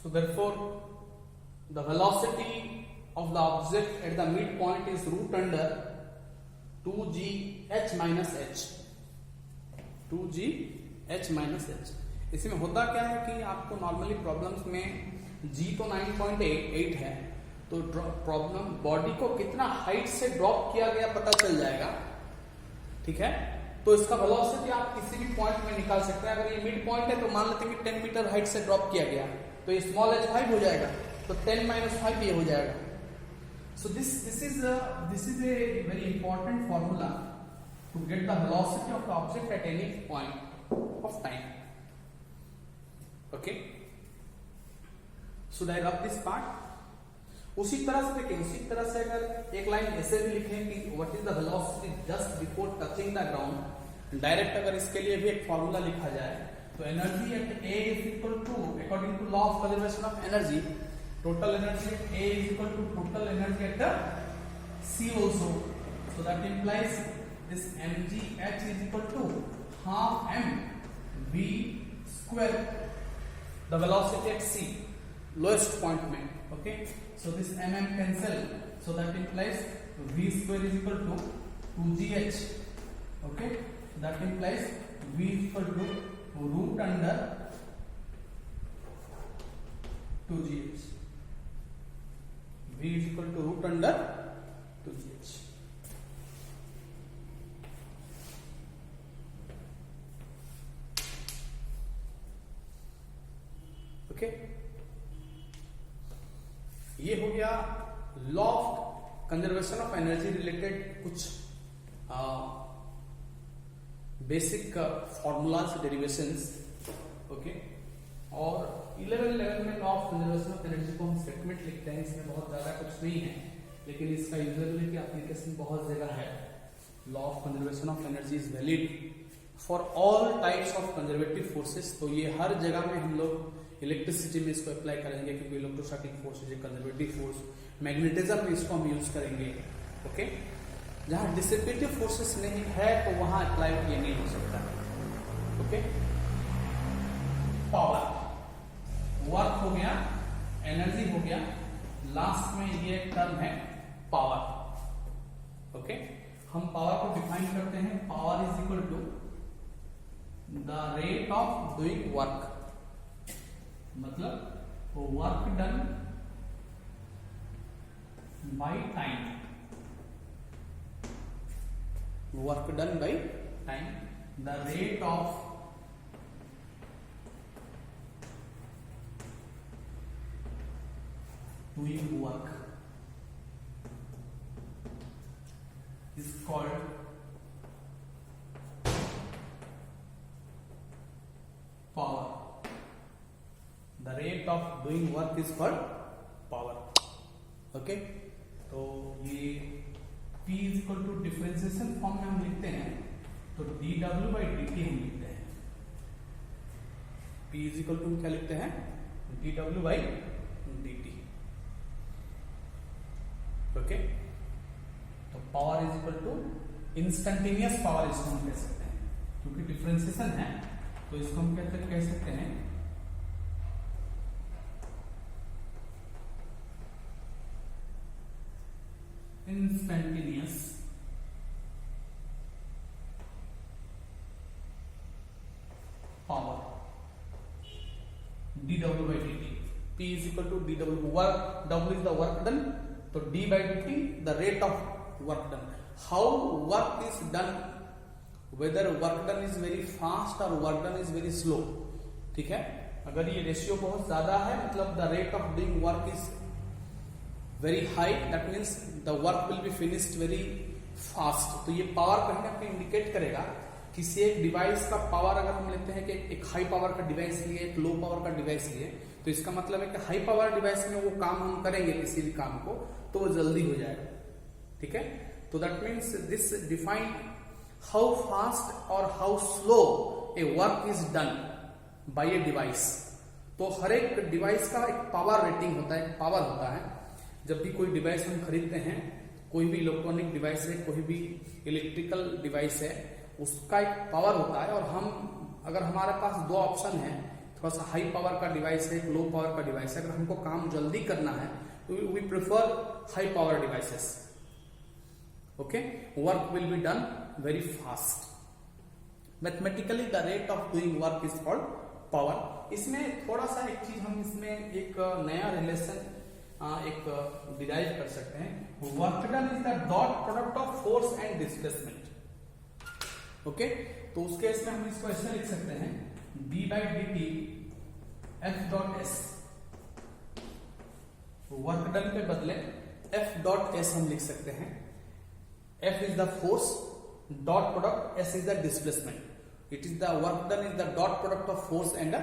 So therefore the velocity of the object at the midpoint is root under 2gh minus h. 2gh minus h. इसमें होता क्या है कि आपको normally problems में g तो 9.8 है, तो प्रॉब्लम बॉडी को कितना हाइट से ड्रॉप किया गया पता चल जाएगा, ठीक है। तो इसका वेलोसिटी आप किसी भी पॉइंट में निकाल सकते हैं। अगर ये मिड पॉइंट है तो मान लेते हैं कि 10 मीटर हाइट से ड्रॉप किया गया, तो ये स्मॉल h 5 हो जाएगा, तो 10 minus 5 ये हो जाएगा। So this is a very important formula to get the velocity of the object at any point of time. Okay. Should I rub this part? उसी तरह से देखिए, उसी तरह से अगर एक लाइन ऐसे भी लिखें कि what is the velocity just before touching the ground, direct अगर इसके लिए भी एक फॉर्मूला लिखा जाए तो energy at A is equal to, according to law of conservation of energy, total energy at A is equal to total energy at the C also. So that implies this mgh is equal to half m v square, the velocity at C, lowest point में. Okay, so this mm cancel, so that implies v square is equal to 2gh. Okay, that implies v is equal to root under 2gh. V is equal to root under 2gh. Okay, ये हो गया law of conservation of energy related कुछ basic formulas, derivations. Okay, और 11 में law of conservation of energy को हम statement लिखते हैं, इसमें बहुत ज्यादा कुछ नहीं है, लेकिन इसका यूजेबिलिटी एप्लीकेशन बहुत जगह है। Law of conservation of energy is valid for all types of conservative forces. तो ये हर जगह में हम लोग इलेक्ट्रिसिटी में इसको अप्लाई करेंगे, क्योंकि electrostatic force is conservative force. Magnetism में इसको हम यूज करेंगे। ओके, जहां डिसिपेटिव फोर्सेस नहीं है तो वहां अप्लाई ये नहीं हो सकता। ओके, पावर, वर्क हो गया, एनर्जी हो गया, लास्ट में ये टर्म है पावर। ओके, हम पावर को डिफाइन करते हैं, power is equal to the rate of doing work, मतलब work done by time, work done by time, the rate of doing work is called power. The rate of doing work is called power. Okay, तो ये P is equal to differentiation form में हम लिखते हैं, तो dw by dt हम लिखते हैं। P is equal to क्या लिखते हैं, dw by dt। ओके, तो power is equal to instantaneous power, इसको हम कह सकते हैं, क्योंकि डिफरेंशिएशन है तो इसको हम कह सकते हैं instantaneous power, dw by dt। P is equal to dw, work, w is the work done, तो d by dt the rate of work done, how work is done, whether work done is very fast or work done is very slow। ठीक है, अगर ये ratio बहुत ज्यादा है मतलब the rate of doing work is very high, that means the work will be finished very fast. तो ये पावर कहीं ना कहीं इंडिकेट करेगा किसी एक डिवाइस का पावर। अगर हम लेते हैं कि एक हाई पावर का डिवाइस लिए, एक लो पावर का डिवाइस लिए, तो इसका मतलब है कि हाई पावर डिवाइस में वो काम हम करेंगे किसी भी काम को तो वो जल्दी हो जाएगा। ठीक है, तो that means this define how fast और how slow a work is done by a device. तो हर एक डिवाइस का एक पावर रेटिंग होता है, एक पावर होता है। जब भी कोई डिवाइस हम खरीदते हैं, कोई भी इलेक्ट्रॉनिक डिवाइस है, कोई भी इलेक्ट्रिकल डिवाइस है, उसका एक पावर होता है। और हम अगर हमारे पास दो ऑप्शन है थोड़ा सा हाई पावर का डिवाइस है, लो पावर का डिवाइस है, अगर हमको काम जल्दी करना है तो we prefer high power devices. Okay, work will be done very fast. Mathematically the rate of doing work is called power. इसमें थोड़ा सा एक चीज हम इसमें एक नया रिलेशन एक डिराइव कर सकते हैं. Work done is the dot product of force and displacement. Okay, तो उस केस में हम इसको ऐसे लिख सकते हैं d by dt f dot s. Work done के बदले f डॉट s हम लिख सकते हैं. f is the force, dot product s is the displacement. It is the work done is the dot product of force and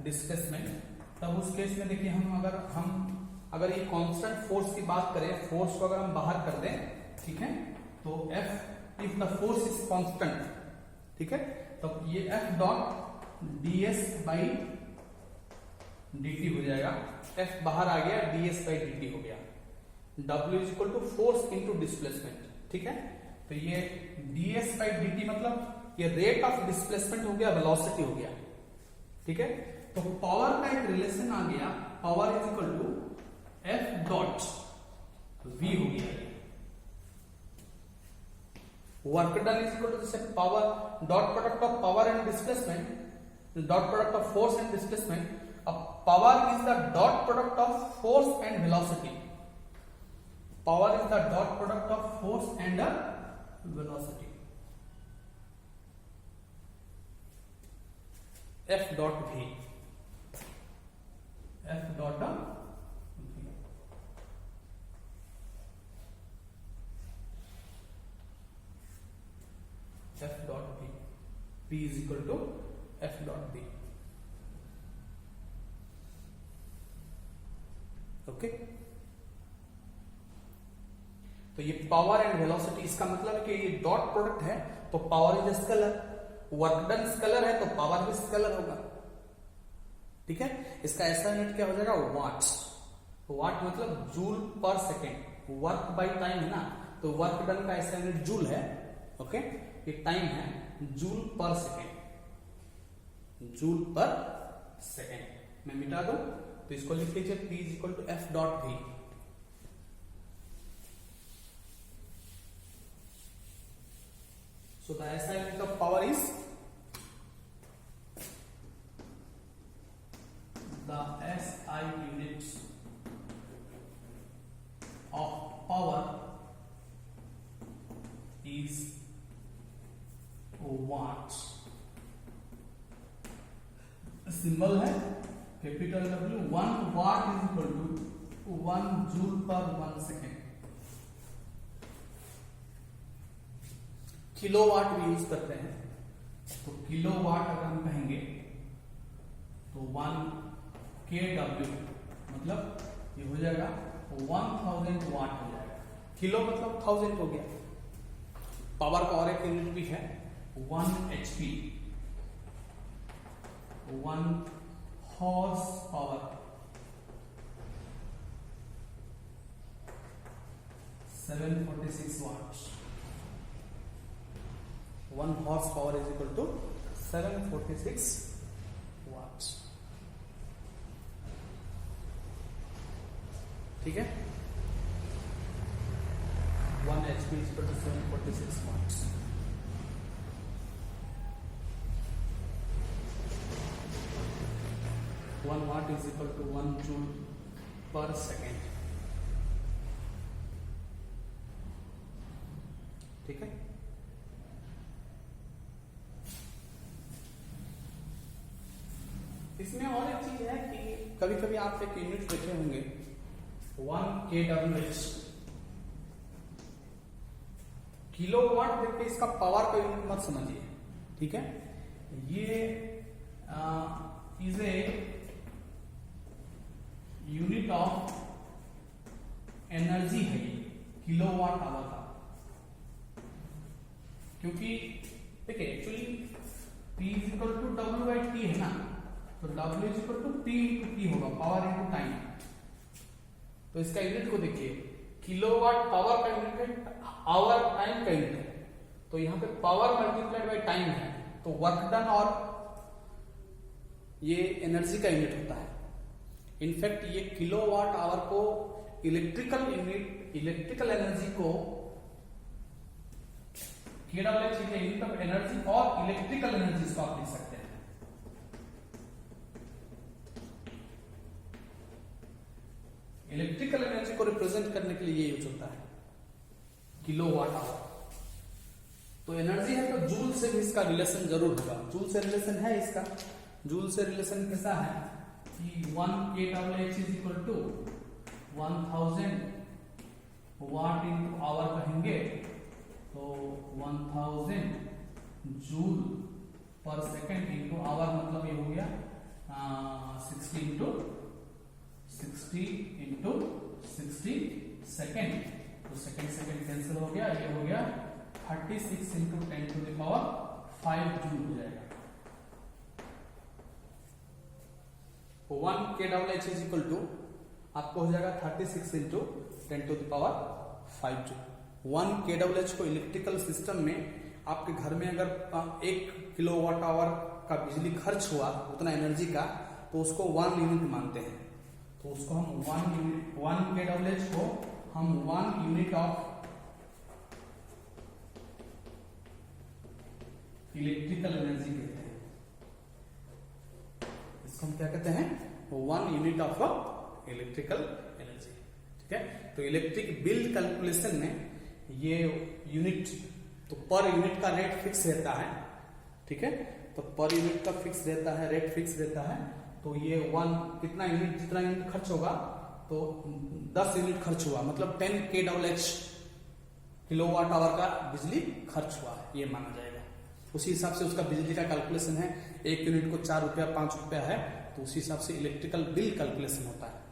displacement. तब उस case में देखिए हम अगर ये कांस्टेंट फोर्स की बात करें, फोर्स को अगर हम बाहर कर दें, ठीक है, तो F if the force is constant, ठीक है, तो ये F dot ds by dt हो जाएगा. F बाहर आ गया, ds बाई dt हो गया. W is equal to force into displacement. ठीक है, तो ये ds बाई dt मतलब ये रेट ऑफ डिस्प्लेसमेंट हो गया, वेलोसिटी हो गया. ठीक है, तो पावर का एक रिलेशन आ गया, power is equal to F dot V हो गया. Work done is equal to जैसे power dot product of power and displacement, dot product of force and displacement. अब power is the dot product of force and velocity. Power is the dot product of force and velocity. F dot V, F dot F dot B. P is equal to F dot B. Okay, तो ये power and velocity, इसका मतलब है कि ये dot product है तो power is scalar, work done scalar है तो पावर भी स्केलर होगा. ठीक है, इसका ऐसा यूनिट क्या हो जाएगा, वाट. वाट मतलब joule per second. Work by time है ना, तो वर्क डन का ऐसा यूनिट जूल है. ओके, ये टाइम है joule per second, joule per second. मैं मिटा दूं तो इसको लिख लीजिए P is equal to F dot V. So the SI unit of power is the SI unit of power is watt. Symbol है capital W. 1 watt is equal to 1 joule per 1 second. Kilowatt भी use करते हैं, तो kilowatt अगर हम कहेंगे तो 1 kW मतलब ये हो जाएगा 1000 वाट हो जाएगा. किलो मतलब 1000 हो गया. पावर का और एक यूनिट भी है 1 HP, 1 horse power, 746 watt. 1 horse power is equal to 746 watt. ठीक है, 1 HP is equal to 746 watts. One watt is equal to 1 joule per second. ठीक है, इसमें और एक चीज है कि कभी कभी आप एक यूनिट देखे होंगे 1 kWh. किलोवाट देख के इसका पावर का यूनिट मत समझिए. ठीक है, ये is a unit of energy है, किलोवाट आवर का. क्योंकि देखिए actually P is equal to W by T है ना, तो W is equal to P into T होगा, पावर इंटू टाइम. तो इसका यूनिट को देखिए, किलोवाट पावर का यूनिट है, आवर टाइम का यूनिट है. तो यहाँ पे पावर मल्टीप्लाइड बाई टाइम है, तो वर्क डन और ये एनर्जी का यूनिट होता है। इनफैक्ट ये किलोवाट आवर को इलेक्ट्रिकल एनर्जी को KWH यूनिट ऑफ एनर्जी और इलेक्ट्रिकल एनर्जी इसको आप लिख सकते हैं। इलेक्ट्रिकल एनर्जी को रिप्रेजेंट करने के लिए ये यूज होता है किलोवाट आवर। तो एनर्जी है तो जूल से भी इसका रिलेशन जरूर होगा। जूल से रिलेशन है इसका। जूल से रिलेशन कैसा है कि 1 kWh is equal to 1000 watt into hour कहेंगे तो 1000 joule per second into our, मतलब ये हो गया 60 इंटू 60 सेकेंड। तो सेकेंड कैंसिल हो गया, ये हो गया 36 into 10 to the power 5 joule हो जाएगा। 1 kWh इज इक्वल टू आपको हो जाएगा 36 into 10 to the power 5 joule. 1 kWh को इलेक्ट्रिकल सिस्टम में आपके घर में अगर 1 किलोवाट आवर का बिजली खर्च हुआ उतना एनर्जी का, तो उसको 1 यूनिट मानते हैं। तो उसको हम 1 kWh को हम 1 यूनिट ऑफ इलेक्ट्रिकल एनर्जी कहते हैं। इसको हम क्या कहते हैं? 1 यूनिट ऑफ इलेक्ट्रिकल एनर्जी। ठीक है, तो इलेक्ट्रिक बिल कैलकुलेशन में ये यूनिट, तो पर यूनिट का रेट फिक्स रहता है। ठीक है, तो पर यूनिट का फिक्स रहता है, रेट फिक्स रहता है। तो ये 1 कितना यूनिट, जितना यूनिट खर्च होगा, तो 10 यूनिट खर्च हुआ मतलब 10 kWh किलोवाट आवर का बिजली खर्च हुआ, ये माना जाएगा। उसी हिसाब से उसका बिजली का कैलकुलेशन है। 1 यूनिट को 4 रुपया 5 रुपया है, तो उसी हिसाब से इलेक्ट्रिकल बिल कैलकुलेशन होता है।